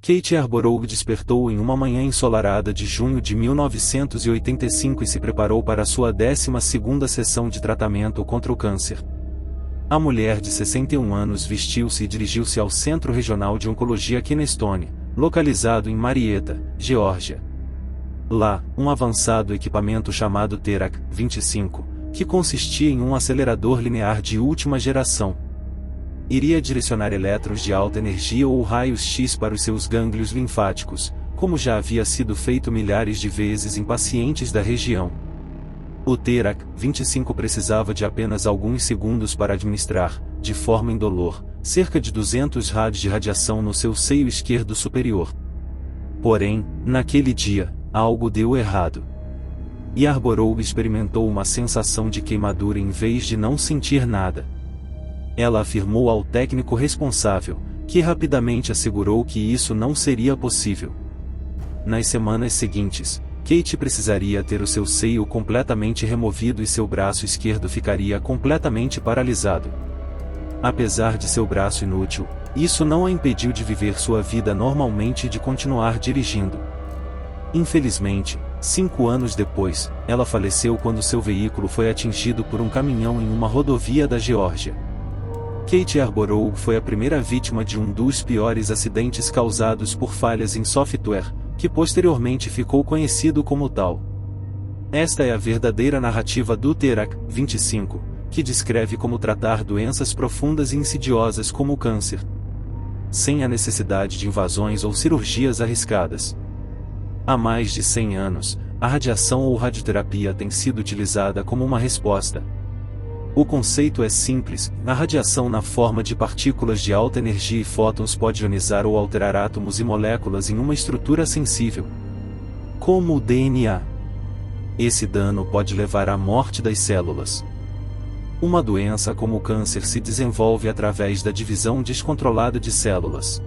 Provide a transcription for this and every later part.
Kate Yarborough despertou em uma manhã ensolarada de junho de 1985 e se preparou para sua 12ª sessão de tratamento contra o câncer. A mulher de 61 anos vestiu-se e dirigiu-se ao Centro Regional de Oncologia Keystone, localizado em Marietta, Geórgia. Lá, um avançado equipamento chamado Terac 25, que consistia em um acelerador linear de última geração, iria direcionar elétrons de alta energia ou raios-x para os seus gânglios linfáticos, como já havia sido feito milhares de vezes em pacientes da região. O Terac 25 precisava de apenas alguns segundos para administrar, de forma indolor, cerca de 200 rads de radiação no seu seio esquerdo superior. Porém, naquele dia, algo deu errado. Yarborough experimentou uma sensação de queimadura em vez de não sentir nada. Ela afirmou ao técnico responsável, que rapidamente assegurou que isso não seria possível. Nas semanas seguintes, Kate precisaria ter o seu seio completamente removido e seu braço esquerdo ficaria completamente paralisado. Apesar de seu braço inútil, isso não a impediu de viver sua vida normalmente e de continuar dirigindo. Infelizmente, 5 anos depois, ela faleceu quando seu veículo foi atingido por um caminhão em uma rodovia da Geórgia. Kate Yarborough foi a primeira vítima de um dos piores acidentes causados por falhas em software, que posteriormente ficou conhecido como tal. Esta é a verdadeira narrativa do Terac 25, que descreve como tratar doenças profundas e insidiosas como o câncer, sem a necessidade de invasões ou cirurgias arriscadas. Há mais de 100 anos, a radiação ou radioterapia tem sido utilizada como uma resposta. O conceito é simples: a radiação na forma de partículas de alta energia e fótons pode ionizar ou alterar átomos e moléculas em uma estrutura sensível, como o DNA. Esse dano pode levar à morte das células. Uma doença como o câncer se desenvolve através da divisão descontrolada de células.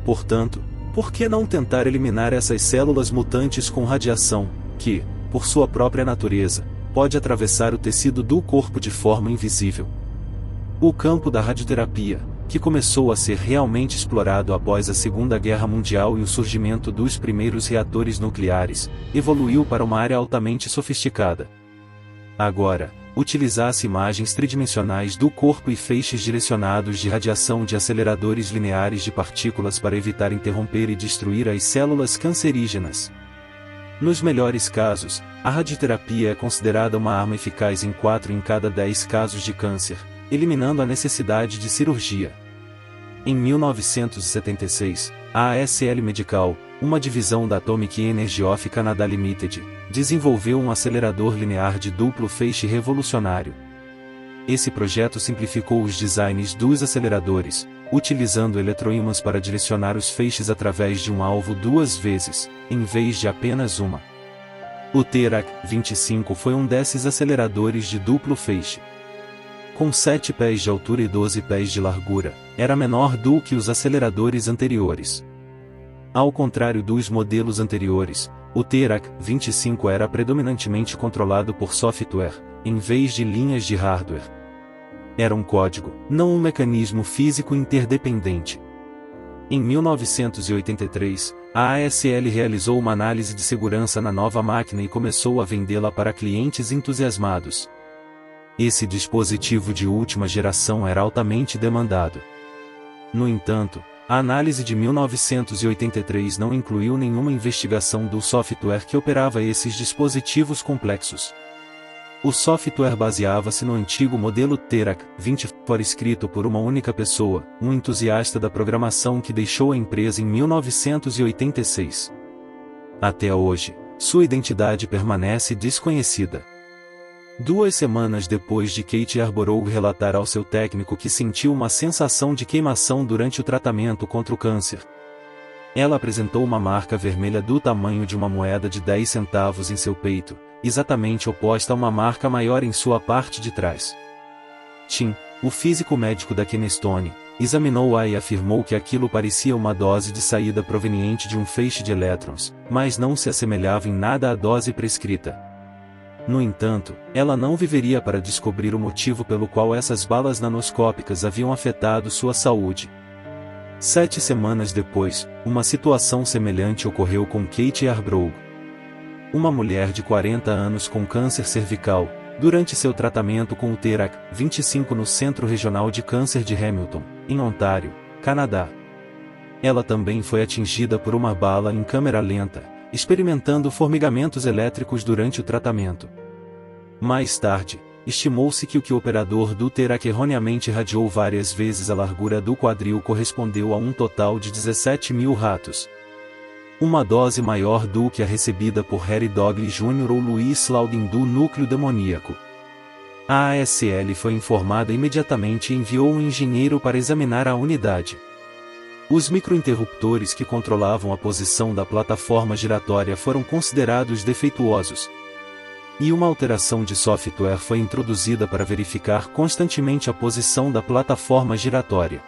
Portanto, por que não tentar eliminar essas células mutantes com radiação, que, por sua própria natureza, pode atravessar o tecido do corpo de forma invisível? O campo da radioterapia, que começou a ser realmente explorado após a Segunda Guerra Mundial e o surgimento dos primeiros reatores nucleares, evoluiu para uma área altamente sofisticada. Agora, utilizasse imagens tridimensionais do corpo e feixes direcionados de radiação de aceleradores lineares de partículas para evitar interromper e destruir as células cancerígenas. Nos melhores casos, a radioterapia é considerada uma arma eficaz em 4 em cada 10 casos de câncer, eliminando a necessidade de cirurgia. Em 1976, a ASL Medical, uma divisão da Atomic Energy of Canada Limited, desenvolveu um acelerador linear de duplo feixe revolucionário. Esse projeto simplificou os designs dos aceleradores, utilizando eletroímãs para direcionar os feixes através de um alvo 2 vezes, em vez de apenas uma. O Terac 25 foi um desses aceleradores de duplo feixe. Com 7 pés de altura e 12 pés de largura, era menor do que os aceleradores anteriores. Ao contrário dos modelos anteriores, o Terac 25 era predominantemente controlado por software, em vez de linhas de hardware. Era um código, não um mecanismo físico interdependente. Em 1983, a ASL realizou uma análise de segurança na nova máquina e começou a vendê-la para clientes entusiasmados. Esse dispositivo de última geração era altamente demandado. No entanto, a análise de 1983 não incluiu nenhuma investigação do software que operava esses dispositivos complexos. O software baseava-se no antigo modelo Terac 20, escrito por uma única pessoa, um entusiasta da programação que deixou a empresa em 1986. Até hoje, sua identidade permanece desconhecida. 2 semanas depois de Kate Yarborough relatar ao seu técnico que sentiu uma sensação de queimação durante o tratamento contra o câncer, ela apresentou uma marca vermelha do tamanho de uma moeda de 10 centavos em seu peito, exatamente oposta a uma marca maior em sua parte de trás. Tim, o físico médico da Keystone, examinou-a e afirmou que aquilo parecia uma dose de saída proveniente de um feixe de elétrons, mas não se assemelhava em nada à dose prescrita. No entanto, ela não viveria para descobrir o motivo pelo qual essas balas nanoscópicas haviam afetado sua saúde. 7 semanas depois, uma situação semelhante ocorreu com Kate Yarbrough. Uma mulher de 40 anos com câncer cervical, durante seu tratamento com o TERAC-25 no Centro Regional de Câncer de Hamilton, em Ontário, Canadá. Ela também foi atingida por uma bala em câmera lenta, experimentando formigamentos elétricos durante o tratamento. Mais tarde, estimou-se que o operador do TERAC erroneamente irradiou várias vezes a largura do quadril correspondeu a um total de 17.000 ratos. Uma dose maior do que a recebida por Harry Dogley Jr. ou Louis Loudon do núcleo demoníaco. A ASL foi informada imediatamente e enviou um engenheiro para examinar a unidade. Os microinterruptores que controlavam a posição da plataforma giratória foram considerados defeituosos. E uma alteração de software foi introduzida para verificar constantemente a posição da plataforma giratória.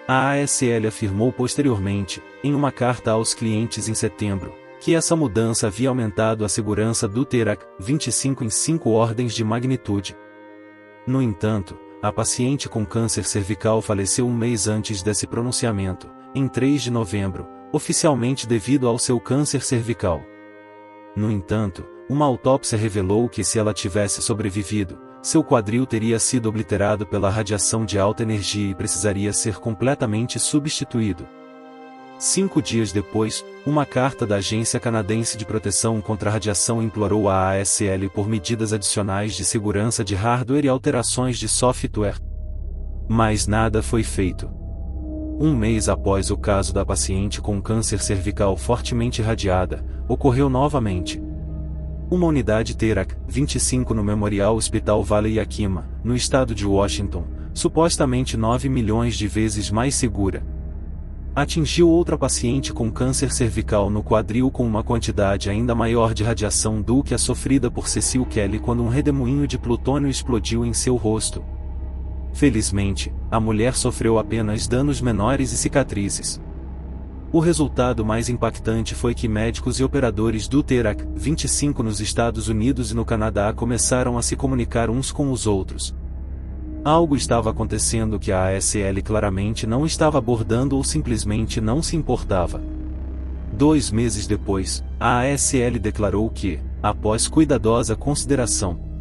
A ASL afirmou posteriormente, em uma carta aos clientes em setembro, que essa mudança havia aumentado a segurança do TERAC-25 em 5 ordens de magnitude. No entanto, a paciente com câncer cervical faleceu um mês antes desse pronunciamento, em 3 de novembro, oficialmente devido ao seu câncer cervical. No entanto, uma autópsia revelou que se ela tivesse sobrevivido, seu quadril teria sido obliterado pela radiação de alta energia e precisaria ser completamente substituído. 5 dias depois, uma carta da Agência Canadense de Proteção contra a Radiação implorou a ASL por medidas adicionais de segurança de hardware e alterações de software. Mas nada foi feito. Um mês após o caso da paciente com câncer cervical fortemente irradiada, ocorreu novamente. Uma unidade TERAC-25 no Memorial Hospital Valley Yakima, no estado de Washington, supostamente 9 milhões de vezes mais segura, atingiu outra paciente com câncer cervical no quadril com uma quantidade ainda maior de radiação do que a sofrida por Cecil Kelly quando um redemoinho de plutônio explodiu em seu rosto. Felizmente, a mulher sofreu apenas danos menores e cicatrizes. O resultado mais impactante foi que médicos e operadores do TERAC-25 nos Estados Unidos e no Canadá começaram a se comunicar uns com os outros. Algo estava acontecendo que a ASL claramente não estava abordando ou simplesmente não se importava. 2 meses depois, a ASL declarou que, após cuidadosa consideração,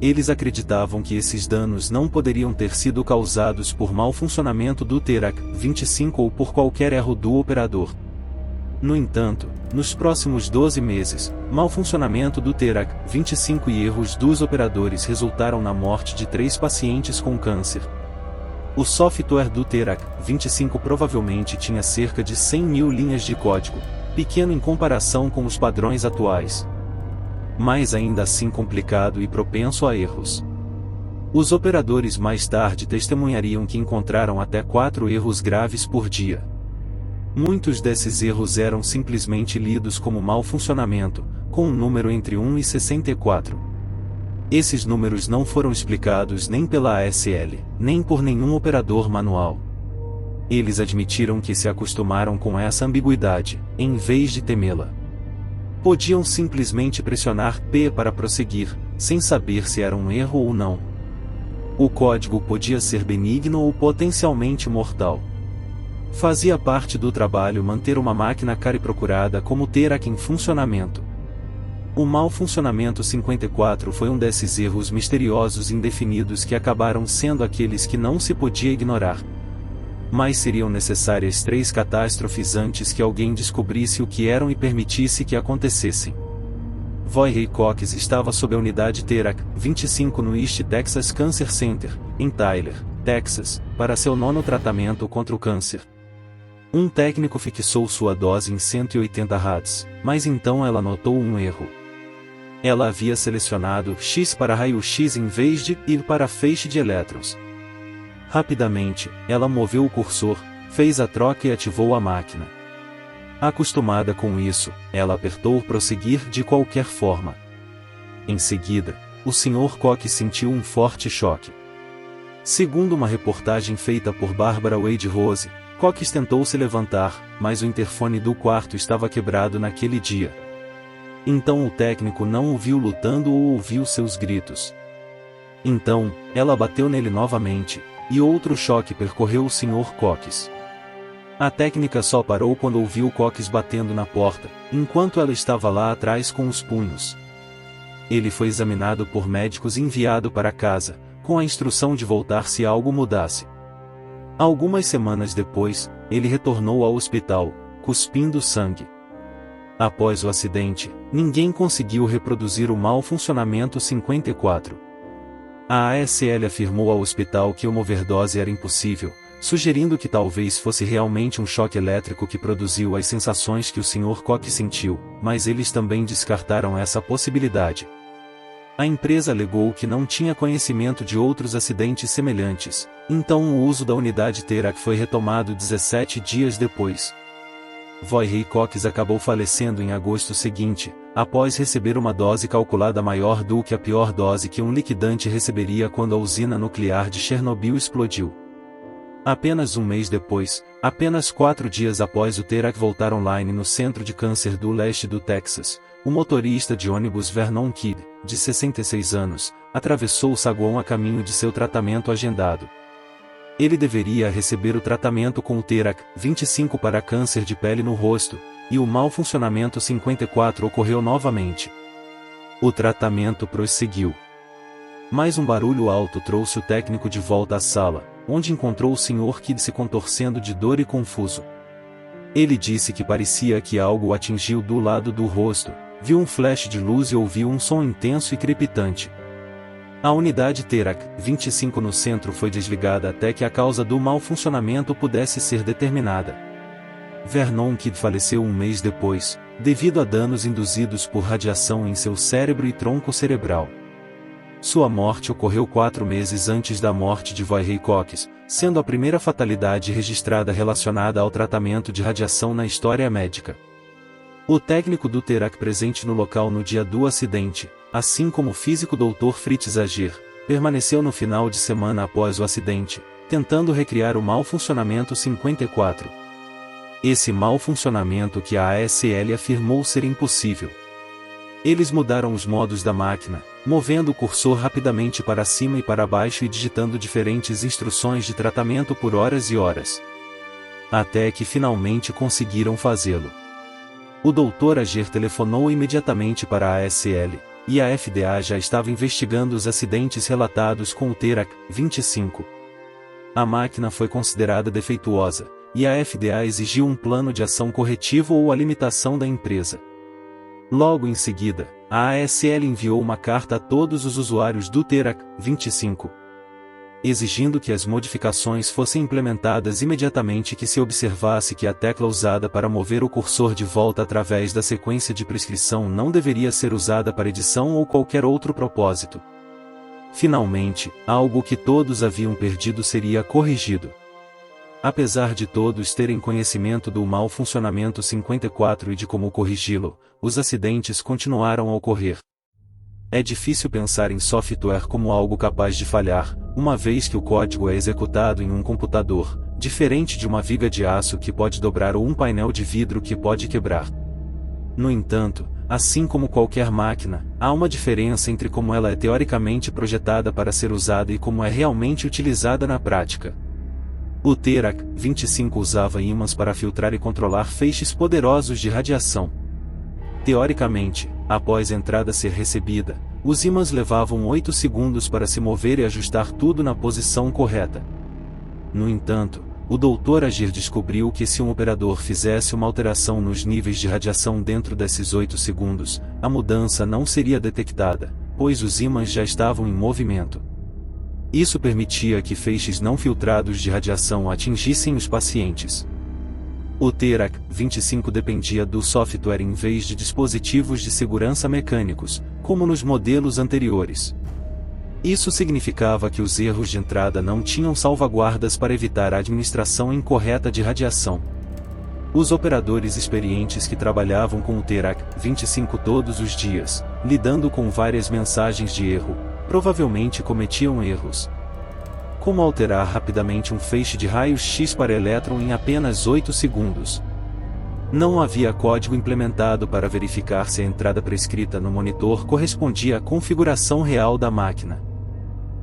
eles acreditavam que esses danos não poderiam ter sido causados por mau funcionamento do TERAC-25 ou por qualquer erro do operador. No entanto, nos próximos 12 meses, mau funcionamento do TERAC-25 e erros dos operadores resultaram na morte de 3 pacientes com câncer. O software do TERAC-25 provavelmente tinha cerca de 100.000 linhas de código, pequeno em comparação com os padrões atuais, mas ainda assim complicado e propenso a erros. Os operadores mais tarde testemunhariam que encontraram até 4 erros graves por dia. Muitos desses erros eram simplesmente lidos como mau funcionamento, com um número entre 1 e 64. Esses números não foram explicados nem pela ASL, nem por nenhum operador manual. Eles admitiram que se acostumaram com essa ambiguidade, em vez de temê-la. Podiam simplesmente pressionar P para prosseguir, sem saber se era um erro ou não. O código podia ser benigno ou potencialmente mortal. Fazia parte do trabalho manter uma máquina cara e procurada como TERAC em funcionamento. O mau funcionamento 54 foi um desses erros misteriosos indefinidos que acabaram sendo aqueles que não se podia ignorar. Mas seriam necessárias 3 catástrofes antes que alguém descobrisse o que eram e permitisse que acontecessem. Voirrey Cox estava sob a unidade TERAC-25 no East Texas Cancer Center, em Tyler, Texas, para seu 9º tratamento contra o câncer. Um técnico fixou sua dose em 180 Hz, mas então ela notou um erro. Ela havia selecionado X para raio-X em vez de ir para feixe de elétrons. Rapidamente, ela moveu o cursor, fez a troca e ativou a máquina. Acostumada com isso, ela apertou prosseguir de qualquer forma. Em seguida, o Sr. Cox sentiu um forte choque. Segundo uma reportagem feita por Barbara Wade Rose, Cox tentou se levantar, mas o interfone do quarto estava quebrado naquele dia. Então o técnico não o viu lutando ou ouviu seus gritos. Então, ela bateu nele novamente, e outro choque percorreu o Sr. Cox. A técnica só parou quando ouviu Cox batendo na porta, enquanto ela estava lá atrás com os punhos. Ele foi examinado por médicos e enviado para casa, com a instrução de voltar se algo mudasse. Algumas semanas depois, ele retornou ao hospital, cuspindo sangue. Após o acidente, ninguém conseguiu reproduzir o mau funcionamento 54. A ASL afirmou ao hospital que uma overdose era impossível, sugerindo que talvez fosse realmente um choque elétrico que produziu as sensações que o Sr. Cox sentiu, mas eles também descartaram essa possibilidade. A empresa alegou que não tinha conhecimento de outros acidentes semelhantes, então o uso da unidade Terac foi retomado 17 dias depois. Wojciech Cox acabou falecendo em agosto seguinte, após receber uma dose calculada maior do que a pior dose que um liquidante receberia quando a usina nuclear de Chernobyl explodiu. Apenas um mês depois, apenas 4 dias após o Terac voltar online no Centro de Câncer do Leste do Texas, o motorista de ônibus Vernon Kidd, de 66 anos, atravessou o saguão a caminho de seu tratamento agendado. Ele deveria receber o tratamento com o Terac 25 para câncer de pele no rosto, e o mau funcionamento 54 ocorreu novamente. O tratamento prosseguiu. Mais um barulho alto trouxe o técnico de volta à sala, onde encontrou o Sr. Kidd se contorcendo de dor e confuso. Ele disse que parecia que algo o atingiu do lado do rosto, viu um flash de luz e ouviu um som intenso e crepitante. A unidade Terac 25 no centro foi desligada até que a causa do mau funcionamento pudesse ser determinada. Vernon Kidd faleceu um mês depois, devido a danos induzidos por radiação em seu cérebro e tronco cerebral. Sua morte ocorreu 4 meses antes da morte de Wojciech Cox, sendo a primeira fatalidade registrada relacionada ao tratamento de radiação na história médica. O técnico do Terac presente no local no dia do acidente, assim como o físico Dr. Fritz Ager, permaneceu no final de semana após o acidente, tentando recriar o mau funcionamento 54. Esse mau funcionamento que a ASL afirmou ser impossível. Eles mudaram os modos da máquina, movendo o cursor rapidamente para cima e para baixo e digitando diferentes instruções de tratamento por horas e horas. Até que finalmente conseguiram fazê-lo. O Dr. Ager telefonou imediatamente para a ASL, e a FDA já estava investigando os acidentes relatados com o Terac 25. A máquina foi considerada defeituosa, e a FDA exigiu um plano de ação corretivo ou a limitação da empresa. Logo em seguida, a ASL enviou uma carta a todos os usuários do Terac 25, exigindo que as modificações fossem implementadas imediatamente e que se observasse que a tecla usada para mover o cursor de volta através da sequência de prescrição não deveria ser usada para edição ou qualquer outro propósito. Finalmente, algo que todos haviam perdido seria corrigido. Apesar de todos terem conhecimento do mau funcionamento 54 e de como corrigi-lo, os acidentes continuaram a ocorrer. É difícil pensar em software como algo capaz de falhar, uma vez que o código é executado em um computador, diferente de uma viga de aço que pode dobrar ou um painel de vidro que pode quebrar. No entanto, assim como qualquer máquina, há uma diferença entre como ela é teoricamente projetada para ser usada e como é realmente utilizada na prática. O Terac 25 usava ímãs para filtrar e controlar feixes poderosos de radiação. Teoricamente, após a entrada ser recebida, os ímãs levavam 8 segundos para se mover e ajustar tudo na posição correta. No entanto, o Dr. Ager descobriu que se um operador fizesse uma alteração nos níveis de radiação dentro desses 8 segundos, a mudança não seria detectada, pois os ímãs já estavam em movimento. Isso permitia que feixes não filtrados de radiação atingissem os pacientes. O Terac 25 dependia do software em vez de dispositivos de segurança mecânicos, como nos modelos anteriores. Isso significava que os erros de entrada não tinham salvaguardas para evitar a administração incorreta de radiação. Os operadores experientes que trabalhavam com o Terac 25 todos os dias, lidando com várias mensagens de erro, provavelmente cometiam erros. Como alterar rapidamente um feixe de raios-x para elétron em apenas 8 segundos? Não havia código implementado para verificar se a entrada prescrita no monitor correspondia à configuração real da máquina.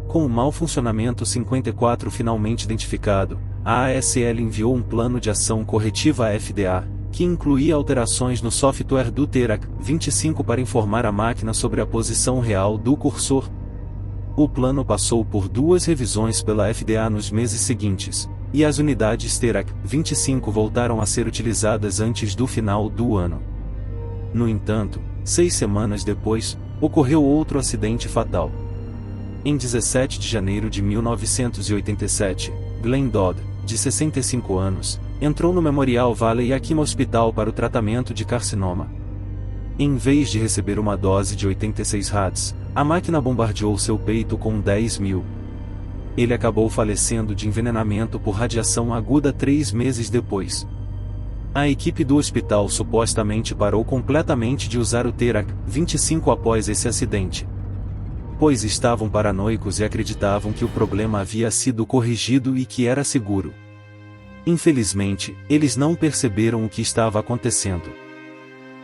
Com o mau funcionamento 54 finalmente identificado, a ASL enviou um plano de ação corretiva à FDA, que incluía alterações no software do TERAC 25 para informar a máquina sobre a posição real do cursor. O plano passou por 2 revisões pela FDA nos meses seguintes, e as unidades TERAC 25 voltaram a ser utilizadas antes do final do ano. No entanto, 6 semanas depois, ocorreu outro acidente fatal. Em 17 de janeiro de 1987, Glenn Dodd, de 65 anos, entrou no Memorial Valley Akima Hospital para o tratamento de carcinoma. Em vez de receber uma dose de 86 rads, a máquina bombardeou seu peito com 10.000. Ele acabou falecendo de envenenamento por radiação aguda 3 meses depois. A equipe do hospital supostamente parou completamente de usar o TERAC 25 após esse acidente, pois estavam paranoicos e acreditavam que o problema havia sido corrigido e que era seguro. Infelizmente, eles não perceberam o que estava acontecendo.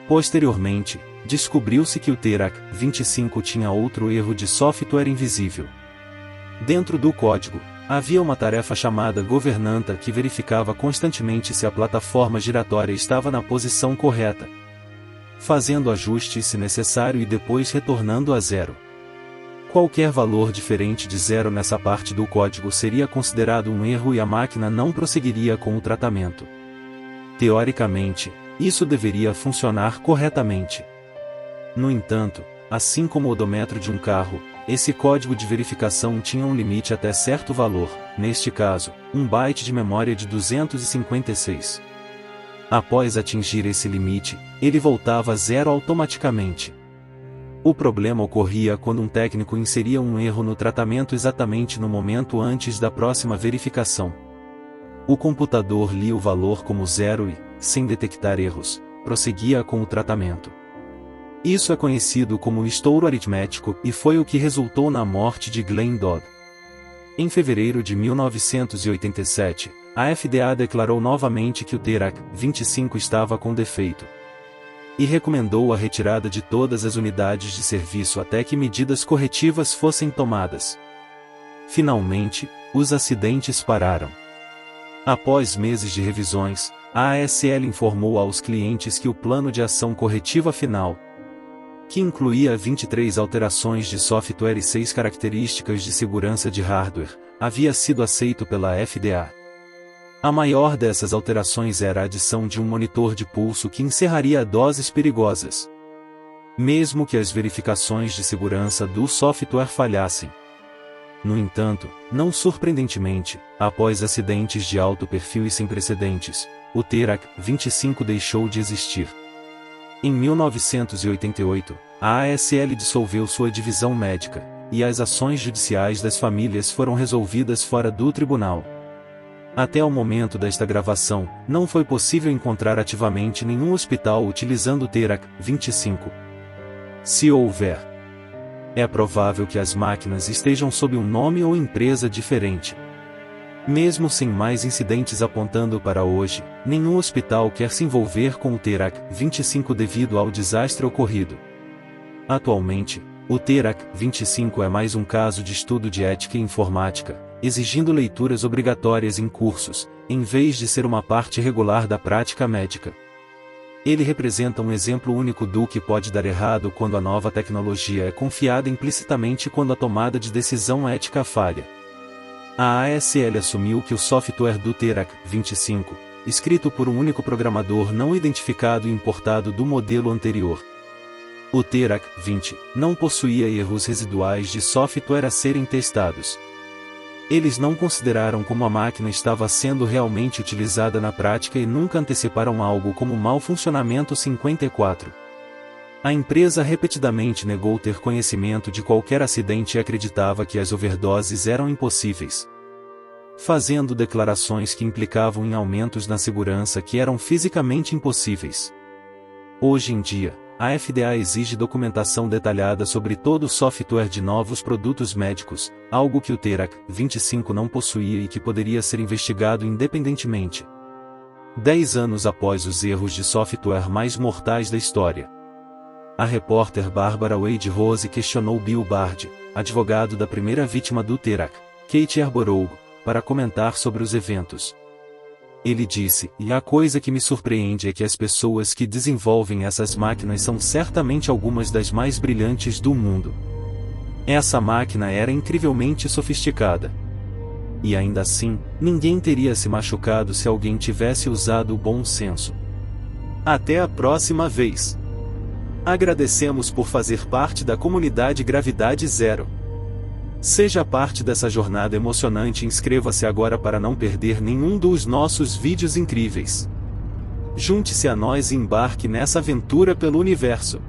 Posteriormente, descobriu-se que o TERAC 25 tinha outro erro de software invisível. Dentro do código, havia uma tarefa chamada governanta que verificava constantemente se a plataforma giratória estava na posição correta, fazendo ajustes se necessário e depois retornando a 0. Qualquer valor diferente de 0 nessa parte do código seria considerado um erro e a máquina não prosseguiria com o tratamento. Teoricamente, isso deveria funcionar corretamente. No entanto, assim como o odômetro de um carro, esse código de verificação tinha um limite até certo valor, neste caso, 1 byte de memória de 256. Após atingir esse limite, ele voltava a 0 automaticamente. O problema ocorria quando um técnico inseria um erro no tratamento exatamente no momento antes da próxima verificação. O computador lia o valor como 0 e, sem detectar erros, prosseguia com o tratamento. Isso é conhecido como estouro aritmético e foi o que resultou na morte de Glenn Dodd. Em fevereiro de 1987, a FDA declarou novamente que o TERAC 25 estava com defeito e recomendou a retirada de todas as unidades de serviço até que medidas corretivas fossem tomadas. Finalmente, os acidentes pararam. Após meses de revisões, a ASL informou aos clientes que o plano de ação corretiva final, que incluía 23 alterações de software e 6 características de segurança de hardware, havia sido aceito pela FDA. A maior dessas alterações era a adição de um monitor de pulso que encerraria doses perigosas, mesmo que as verificações de segurança do software falhassem. No entanto, não surpreendentemente, após acidentes de alto perfil e sem precedentes, o TERAC 25 deixou de existir. Em 1988, a ASL dissolveu sua divisão médica, e as ações judiciais das famílias foram resolvidas fora do tribunal. Até o momento desta gravação, não foi possível encontrar ativamente nenhum hospital utilizando o TERAC 25. Se houver, é provável que as máquinas estejam sob um nome ou empresa diferente. Mesmo sem mais incidentes apontando para hoje, nenhum hospital quer se envolver com o TERAC 25 devido ao desastre ocorrido. Atualmente, o TERAC 25 é mais um caso de estudo de ética e informática, exigindo leituras obrigatórias em cursos, em vez de ser uma parte regular da prática médica. Ele representa um exemplo único do que pode dar errado quando a nova tecnologia é confiada implicitamente quando a tomada de decisão ética falha. A ASL assumiu que o software do TERAC 25, escrito por um único programador não identificado e importado do modelo anterior, o TERAC 20, não possuía erros residuais de software a serem testados. Eles não consideraram como a máquina estava sendo realmente utilizada na prática e nunca anteciparam algo como mau funcionamento 54. A empresa repetidamente negou ter conhecimento de qualquer acidente e acreditava que as overdoses eram impossíveis, fazendo declarações que implicavam em aumentos na segurança que eram fisicamente impossíveis. Hoje em dia, a FDA exige documentação detalhada sobre todo o software de novos produtos médicos, algo que o TERAC 25 não possuía e que poderia ser investigado independentemente. 10 anos após os erros de software mais mortais da história, a repórter Barbara Wade Rose questionou Bill Bard, advogado da primeira vítima do TERAC, Kate Arborough, para comentar sobre os eventos. Ele disse: "E a coisa que me surpreende é que as pessoas que desenvolvem essas máquinas são certamente algumas das mais brilhantes do mundo." Essa máquina era incrivelmente sofisticada. E ainda assim, ninguém teria se machucado se alguém tivesse usado o bom senso. Até a próxima vez. Agradecemos por fazer parte da comunidade Gravidade Zero. Seja parte dessa jornada emocionante e inscreva-se agora para não perder nenhum dos nossos vídeos incríveis. Junte-se a nós e embarque nessa aventura pelo universo.